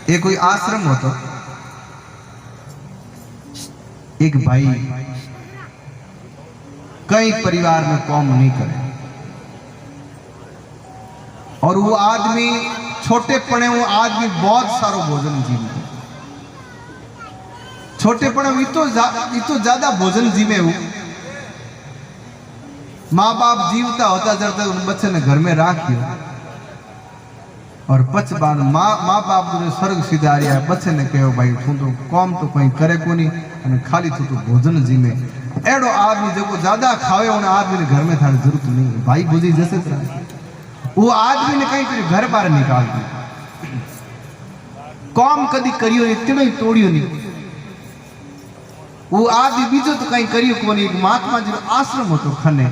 ये कोई आश्रम होता, एक भाई कई परिवार में काम नहीं करे और वो आदमी छोटे पड़े, वो आदमी बहुत सारो भोजन जीवे, छोटे पड़े इतो ज्यादा भोजन जीवे। वो माँ बाप जीवता होता जब तक उन बच्चे ने घर में राखियो और पच बाद माँ बाप ने स्वर्ग सिधारिया, बच्चे ने कहो भाई तू तो काम तो कहीं करे को नहीं और खाली तू तो भोजन जीमे। एड़ो आदमी जो ज्यादा खावे उन आदमी ने घर में थाने जरूरत नहीं, भाई बुझी जैसे वो आदमी ने कहीं घर बाहर निकाल दी, काम कदी करियो नहीं, तिनो ही तोड़ियो नहीं। वो आदमी बीजो तो कहीं करियो को नहीं। महात्मा जी आश्रम हो तो खने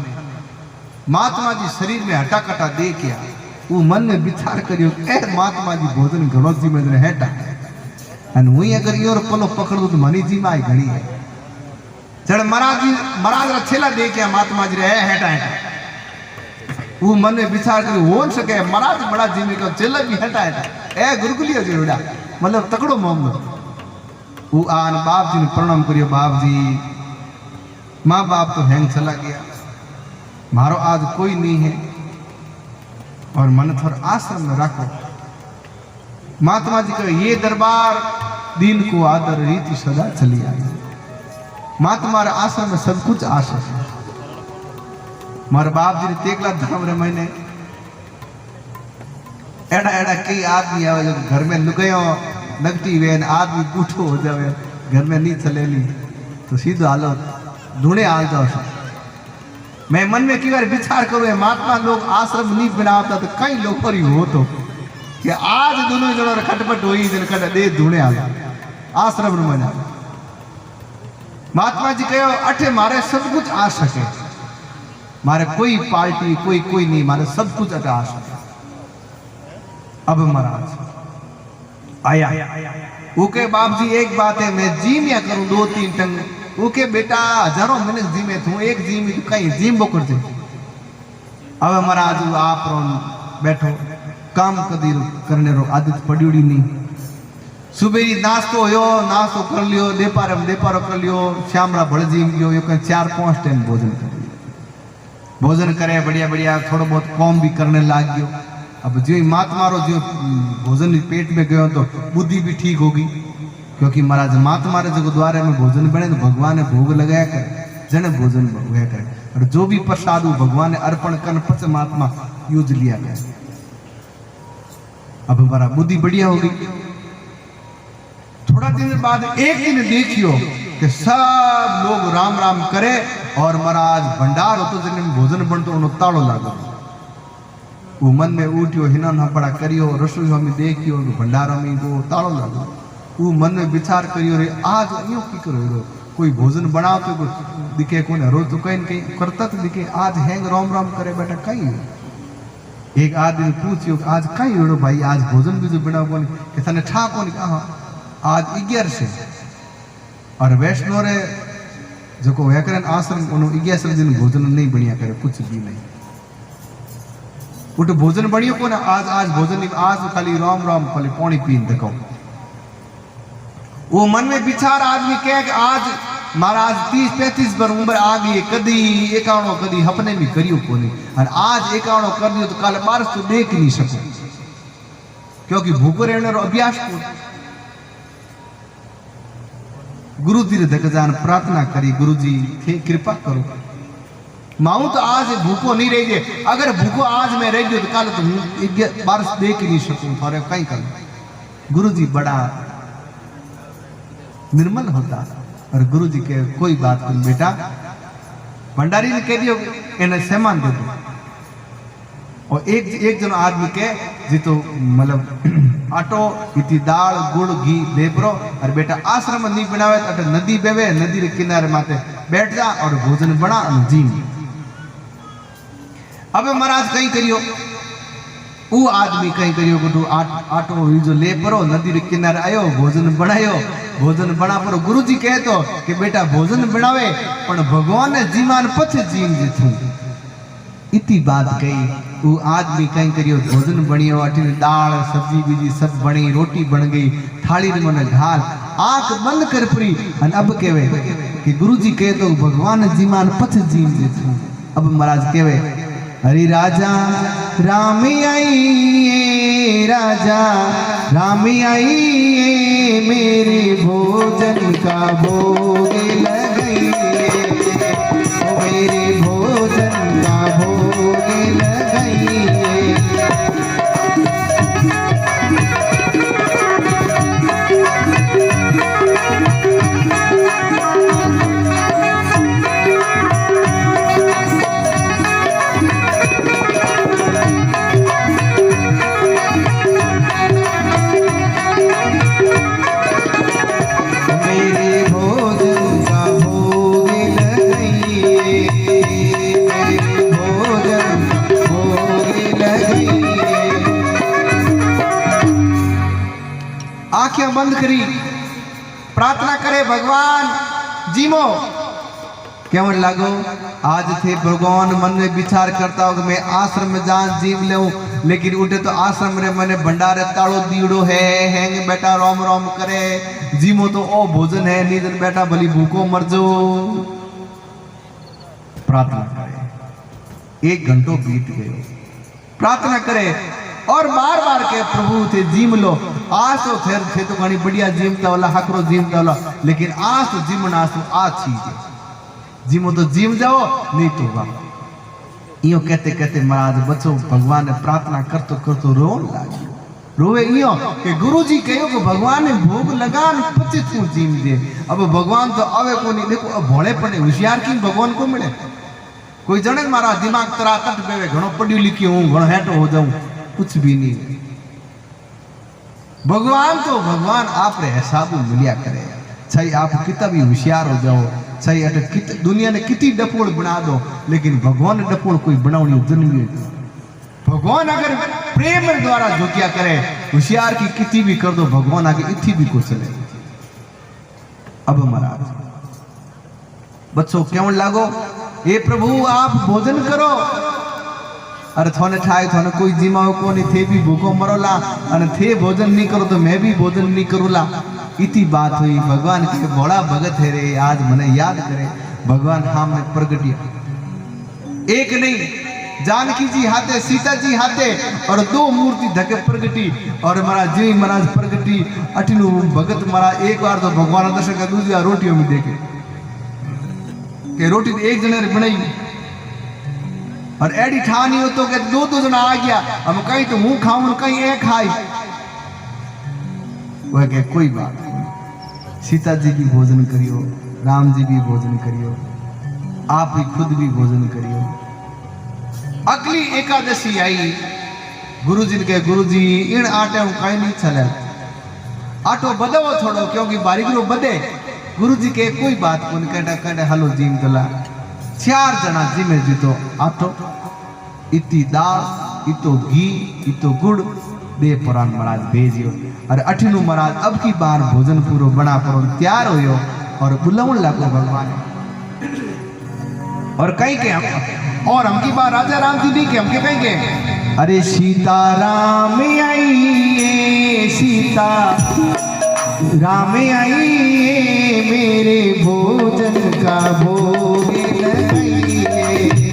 महात्मा जी शरीर में हटा कटा दे के वो मन में विचार करियो ए महात्मा जी भोजन घणो जी में हेटा अन हुई अगर योर पलो पकड़ो तो मनी जी माई घड़ी है जड़ महाराज रा छेला दे के महात्मा जी रे हेटा हेटा वो मन में विचार करियो हो सके महाराज बड़ा जी में को चेला भी हेटा हेटा ए गुरुकुलियो जी उड़ा मतलब तकड़ो मामलो। वो आन बाप जी ने प्रणाम करियो, बाप जी माँ बाप तो हैंग चला गया, मारो आज कोई नहीं है और मन थोड़ा आश्रम में रखो। महात्मा जी का ये दरबार दिन को आदर रीति सदा चली आई। महात्मा आश्रम में सब कुछ आशा है। मारे बाप जी ने तेकला धाम रे महीने एड़ा एड़ा कई आदमी आवे जो घर में लुगायो नगटी वेन आदमी बूढ़ो हो जावे, घर में नहीं चलेली तो सीधो हालो ढूंढे हाल जाओ। मैं मन में कई बार विचार करूँ महात्मा लोग आश्रम नहीं बनाता तो कई लोग पर हो तो कि आज दोनों जनो खटपट हुई दे ढूंढे हाल आश्रम में बना। महात्मा जी कहो अठे मारे सब कुछ आ सके, मारे कोई पार्टी कोई नहीं, मारे सब कुछ अटे आ सके। अब महाराज आया ओके बाप जी एक बात है मैं जीम या करूं 2-3 टंग ओके बेटा हजारों मिनट जीमे तू एक जीम तू कहीं जीम बोकर दे। अब महाराज आप बैठो काम कदी करने रो आदत पड़ी उड़ी नहीं। सुबह नाश्तो हो नाश्तो कर लियो, देपारो कर लियो, श्यामरा भड़ जीम लियो, 4-5 टाइम भोजन कर लियो। भोजन करे बढ़िया बढ़िया थोड़ा बहुत काम भी करने लाग गयो। अब जो महात्मारो जो भोजन पेट में गयो तो बुद्धि भी ठीक होगी, क्योंकि महाराज महात्मारे जो द्वारे में भोजन बने तो भगवान ने भोग लगाया करे जन भोजन हुआ करे और जो भी प्रसाद भगवान ने अर्पण कर पच महात्मा यूज लिया गया। अब हमारा बुद्धि बढ़िया होगी। थोड़ा दिन बाद एक दिन देखियो कि सब लोग राम राम करे और महाराज भंडार हो तो जिन भोजन बनतो उन तालो लागो। वो मन में उठियो हिनन हपड़ा करियो रसोई में देखियो भंडारों में वो तालो लागो। वो मन में विचार करियो रे आज यो की करो कोई भोजन बनाओ तो दिखे कोने रोज तो कहीं करता तो दिखे आज हैंग राम राम करे बेटा कहीं। एक आदमी पूछियो आज कहीं होड़ो भाई आज भोजन भी जो बनाओ कोनी कि तने ठा कोनी कहा आज 11 से और वैष्णो रे जो को व्याकरण आश्रम उन 11 दिन भोजन नहीं बढ़िया करे कुछ भी नहीं उठ भोजन बढ़िया को ना आज भोजन नहीं आज खाली राम राम खाली पानी पीन देखो। वो मन में विचार आदमी कहे कि आज महाराज 30-35 बर उम्र आ गई कदी एकाणो कदी अपने भी करियो को नहीं और आज एकाणो कर दियो तो कल 12 तो देख नहीं सको क्योंकि भूखो रहने रो अभ्यास को। गुरु जी ने जान प्रार्थना करी गुरु जी थे कृपा करो माऊ तो आज भूखो नहीं रह गए, अगर भूखो आज मैं रह गयो तो कल तो 12 देख ही नहीं सकूं थोड़े कहीं कर। गुरु जी बड़ा निर्मल होता और गुरु जी के कोई बात नहीं बेटा भंडारी ने कह दियो इन्हें सामान दे दो। और एक जन आदमी के जी तो मतलब आटो इतनी दाल गुड़ घी लेबरो और बेटा आश्रम नहीं बनावे तो नदी बेवे नदी के किनारे माथे बैठ जा और भोजन बना और जी। अब महाराज कहीं करियो वो आदमी कहीं करियो गुरु आटो जो ले परो नदी के किनारे आयो भोजन बनायो भोजन बना पर गुरु जी कहे तो कि बेटा भोजन बनावे पर भगवान ने जीमान पछ जीन जे थू इतनी बात कही वो आदमी कहीं करियो भोजन बनियो अठी दाल सब्जी बीजी सब बनी रोटी बन गई थाली में मन घाल आंख बंद कर पड़ी अन अब केवे कि गुरुजी कहे तो भगवान जी मान पछ जीव दे थू अब महाराज केवे हरि राजा राम आई राजा राम आई मेरे भोजन का भोग लगाइए मेरे भोजन का भोग लगाइए आंखें बंद करी प्रार्थना करे भगवान जीमो केवल लागो आज थे भगवान मन में विचार करता हो कि मैं आश्रम में जान जीव ले लेकिन उठे तो आश्रम रे मैंने भंडारे ताड़ो दीड़ो है हैंग बेटा रोम रोम करे जीमो तो ओ भोजन है नींद बेटा भली भूखो मर जो प्रार्थना करे 1 घंटो बीत गयो प्रार्थना करे और बार बार के प्रभु थे जीम लो आज तो थे तो घनी बढ़िया जीमता वाला हकरो जीमता वाला लेकिन आज तो जीमना तो आज चीज जीमो तो जीम जाओ नहीं तो वाह यो कहते कहते महाराज बच्चों भगवान ने प्रार्थना करतो रोन लागे रोवे यो कि गुरुजी कहो कि भगवान ने भोग लगान पति तू जीम दे अब भगवान तो आवे को नहीं देखो अब भोले पड़े होशियार की भगवान को मिले कोई जने मारा दिमाग तरा कट बेवे घणो पढ़ियो लिखियो हूं घणो हेठो हो जाऊं कुछ भी नहीं भगवान तो भगवान आप रे हिसाब मिलिया करे चाहे आप कितना भी होशियार हो जाओ चाहे अट दुनिया ने कितनी डपोड़ बना दो लेकिन भगवान ने डपोड़ कोई बनावनी जन्मी भगवान अगर प्रेम द्वारा जो क्या करे होशियार की कितनी भी कर दो भगवान आगे इतनी भी को चले अब महाराज बच्चों क्यों लागो हे प्रभु आप भोजन करो अरे थोने ठाए थोने कोई जीमाओ को नहीं थे भी भूखो मरोला अरे थे भोजन नहीं करो तो मैं भी भोजन नहीं करूला इतनी बात हुई भगवान के बड़ा भगत है रे आज मने याद करे भगवान हमने प्रगटिया एक नहीं जानकी जी हाथे सीता जी हाथे और 2 मूर्ति धके प्रगटी और महाराज जी महाराज प्रगटी अठिनु भगत महाराज एक बार तो भगवान दर्शन का दूसरी रोटियों में देखे के रोटी एक जने ने बनाई और एडी ठानी हो तो के 2 जना आ गया अब कहीं तो मुंह खाऊं कहीं एक खाई वह के कोई बात नहीं सीता जी भी भोजन करियो राम जी भी भोजन करियो आप भी खुद भी भोजन करियो अगली एकादशी आई गुरुजी ने कहे गुरुजी इन आटे हूं कहीं नहीं चले आटो बदो थोड़ो क्योंकि बारीक रो बदे गुरुजी के कोई बात को कहता कहता हलो जीम दला 4 जना जिमे जीतो आटो इतनी दाल इतो घी इतो गुड़ दे पुराण महाराज भेजियो और अठिनु महाराज अब की बार भोजन पूरो बना पर तैयार होयो और बुलावन लागो भगवान और कहीं के और हम की बार राजा राम जी नहीं के हम के कहीं के अरे सीता राम आई सीता राम आई मेरे भोजन का भोग लगाइए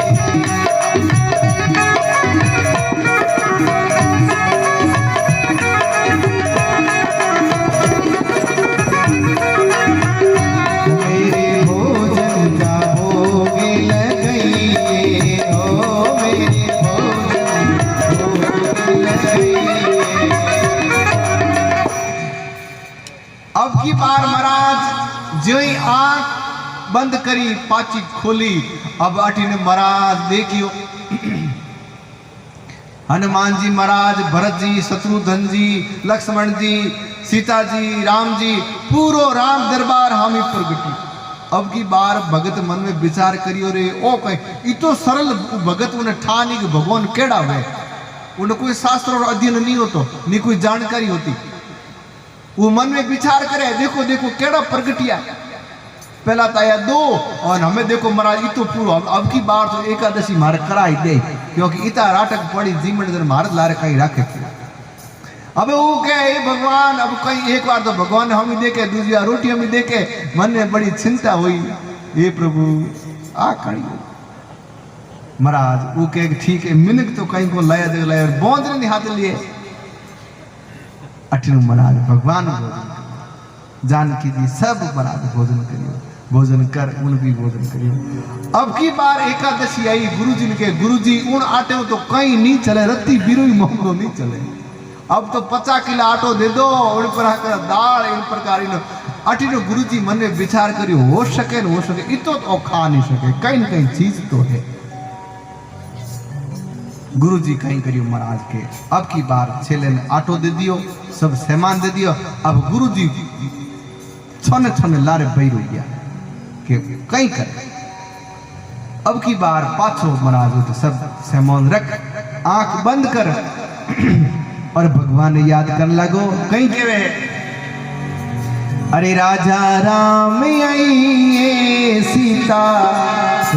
अब की बार महाराज जो ही आंख बंद करी पाची खोली अब अठी ने महाराज देखियो हनुमान जी महाराज भरत जी शत्रुघ्न जी लक्ष्मण जी सीता जी राम जी पूरो राम दरबार हामी प्रगटी अब की बार भगत मन में विचार करियो रे ओ कहीं इतो सरल भगत उन्हें ठानी कि भगवान केड़ा हुए उन्हें कोई शास्त्र और अध्ययन नहीं होतो नहीं कोई जानकारी होती वो मन में विचार करे देखो देखो केड़ा प्रगटिया पहला तो आया 2 और हमें देखो महाराज इतो पूरा अब की बार तो एकादशी मारे कराई दे क्योंकि इता राटक पड़ी जीवन जन मारे लारे कहीं रखे अब वो कहे भगवान अब कहीं एक बार तो भगवान हम ही देखे दूसरी बार रोटी हम ही देखे मन में बड़ी चिंता हुई ये प्रभु आ करी महाराज वो कहे ठीक है मिनक तो कहीं को लाया दे लाया बोंद ने हाथ लिए अठनु महाराज भगवान जानकी जी सब महाराज भोजन करियो भोजन कर उन भी भोजन करियो। अब की बार एकादशी आई गुरुजी ने के गुरुजी उन आटे तो कहीं नहीं चले रत्ती बिरुई मोहम्मदो नहीं चले अब तो 50 किलो आटो दे दो उन पर दाल इन प्रकार इन अठीनो गुरुजी मन में विचार करियो हो सके इतो तो खा नहीं सके कहीं न कहीं चीज तो है। गुरुजी कहीं करियो महाराज के अब की बार छेले ने आटो दे दियो सब सामान दे दियो। अब गुरुजी छने छने लारे बैर हो गया कि कहीं करे अब की बार पाछो महाराज तो सब सामान रख आंख बंद कर और भगवान ने याद करने लगो कहीं के वे अरे राजा राम आइए सीता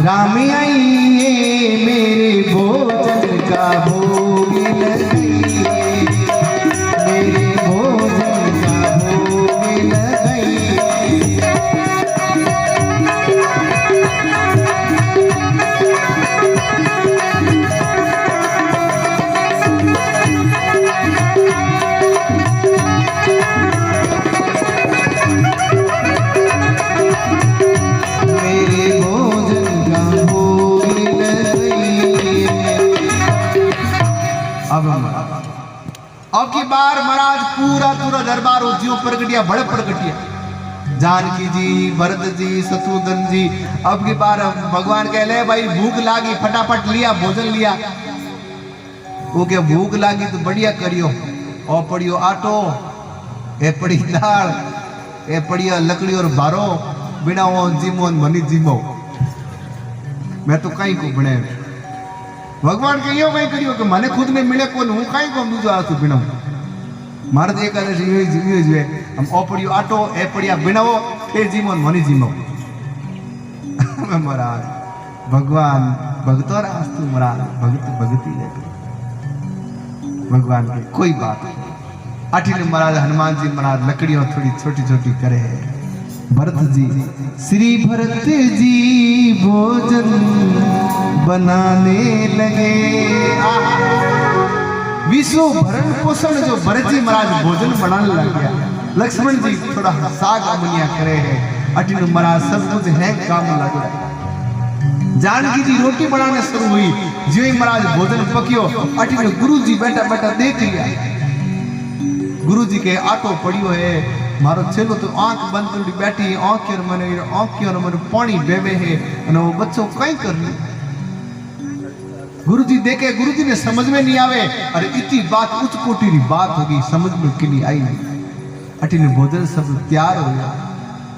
राम आइए मेरे भोजन का भोग लगाइए मेरे भोजन का भोग लगाइए। अब की बार महाराज पूरा दरबार उज्जियों प्रगटिया बड़े प्रगटिया जानकी जी भरत जी शत्रुघ्न जी। अब की बार भगवान कह ले भाई भूख लागी फटाफट लिया भोजन लिया वो क्या भूख लागी तो बढ़िया करियो और पड़ियो आटो ए पड़ी दाल ए पड़िया लकड़ी और बारो बिना वो जीमो मनी जीमो मैं तो कहीं को बने भगवान के यो कहीं करियो कि माने खुद ने मिले कोन हूं कहीं को दूजो आसु बिना मारे एकादशी यो जो हम ओ पड़ियो आटो ए पड़िया बिनाओ ए जीमो मनी जीमो महाराज भगवान भगतो रास्तु महाराज भगत भगती है भगवान की कोई बात नहीं। अठिन महाराज हनुमान जी महाराज लकड़ियों थोड़ी छोटी छोटी करे है भरत जी श्री भरत जी भोजन बनाने लगे विश्व भरण पोषण जो भरत जी महाराज भोजन बनाने लग गया। लक्ष्मण जी थोड़ा साग अमनिया करे है अटिन महाराज सब कुछ है काम लगा। जानकी जी रोटी बनाने शुरू हुई जो ही महाराज भोजन पकियो अटिन गुरु जी बैठा बैठा देख लिया गुरु जी के आटो पड़ियो है मारो छेलो तो आंख बंद कर बैठी आंखियों मन पानी बेबे है वो बच्चों कहीं कर ली गुरुजी देखे गुरुजी ने समझ में नहीं आवे अरे इतनी बात उच्च कोटि की बात होगी समझ में के लिए आई नहीं अटिन भोजन सब तैयार हो गया।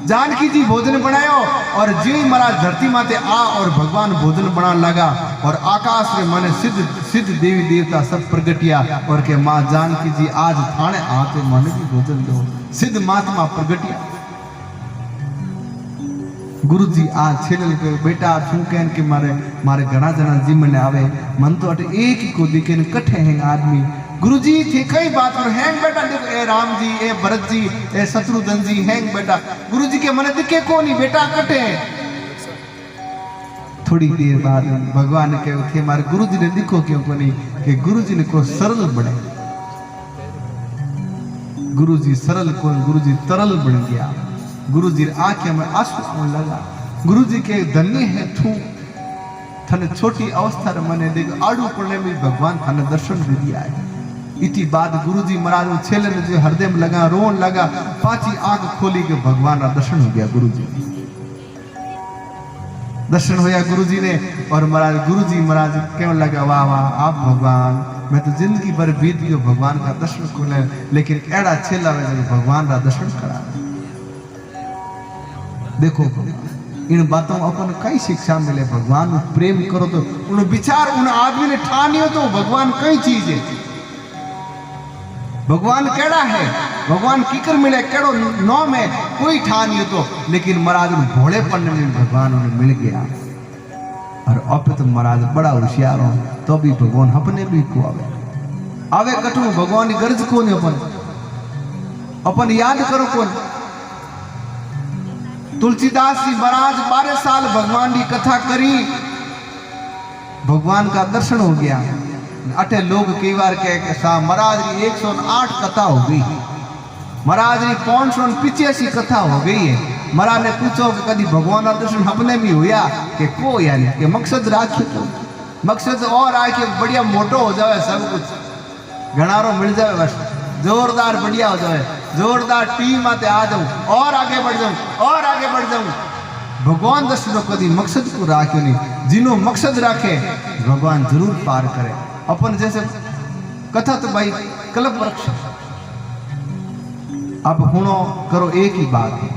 जानकी जी भोजन बनायो और जी महाराज धरती माते आ और भगवान भोजन बनाने लगा और आकाश में मन सिद्ध देवी देवता सब प्रगटिया और के माँ जानकी जी आज थाने आते मन भी भोजन दो सिद्ध महात्मा प्रगटिया। गुरु जी आ छेल के बेटा छू कहन के मारे घना जना जी मन आवे मन तो अटे एक ही को दिखे कट्ठे हैं आदमी गुरु जी थे कई बात पर हैंग बेटा देखो ए राम जी ए भरत जी ए शत्रुघ्न जी हैंग बेटा गुरु जी के मन दिखे को नहीं बेटा कटे। थोड़ी देर बाद भगवान ने कहे थे मारे गुरु जी ने दिखो क्यों को नहीं कि गुरु जी ने को सरल बने गुरु जी सरल को गुरु जी तरल बन गया गुरु जी आंखें में आंसू आने लगा गुरु जी के धन्य है तू थने छोटी अवस्था रे मने देख आड़ू पड़ने में भगवान थाने दर्शन दे दिया है। इति बाद गुरु जी महाराज छेले ने जो हृदय में लगा रोन लगा पाची आंख खोली के भगवान का दर्शन हो गया गुरु जी दर्शन होया गुरु जी ने और महाराज गुरु जी महाराज क्यों लगा वाह वाह आप भगवान मैं तो जिंदगी भर बीत गयो भगवान का दर्शन खोले लेकिन एड़ा छेला भगवान का दर्शन करा। देखो इन बातों अपन कई शिक्षा मिले भगवान प्रेम करो तो उन विचार उन आदमी ने ठानियो तो भगवान कई चीज है भगवान केड़ा है भगवान कीकर मिले केड़ो नाम है कोई ठा नहीं तो, लेकिन महाराज भोलेपन में भगवान उन्हें मिल गया। और अब तो महाराज बड़ा होशियार हो, तो भी भगवान अपने भी को आवे कठू भगवान की गर्ज को अपन याद करो कौन। तुलसीदास जी महाराज 12 साल भगवान की कथा करी, भगवान का दर्शन हो गया। अठे लोग कई बार कह सा महाराज की 108 कथा हो गई, महाराज की 585 कथा हो गई है। महाराज ने पूछो कि कभी भगवान का दर्शन अपने भी हुआ कि को यानी कि मकसद राखियो तो मकसद और आए कि बढ़िया मोटो हो जाए, सब कुछ घनारो मिल जाए, बस जोरदार बढ़िया हो जाए, जोरदार टीम आते आ जाऊं और आगे बढ़ जाऊं और आगे बढ़ जाऊं। भगवान दर्शन कभी मकसद को राख्यो नहीं, जिनो मकसद राखे भगवान जरूर पार करे। अपन जैसे कथा तो भाई कल्प वृक्ष, अब हुणो करो एक ही बात है,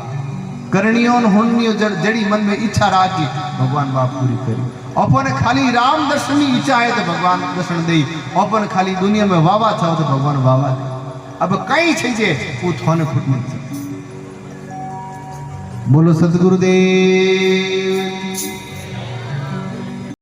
करणियों हुणनियो जड़ी मन में इच्छा राखी भगवान बाप पूरी करी। अपन खाली राम दर्शन की इच्छा है तो भगवान दर्शन दे, अपन खाली दुनिया में वावा था तो भगवान वावा दे। अब कई चीजें वो थाने फुट नहीं। बोलो सतगुरुदेव।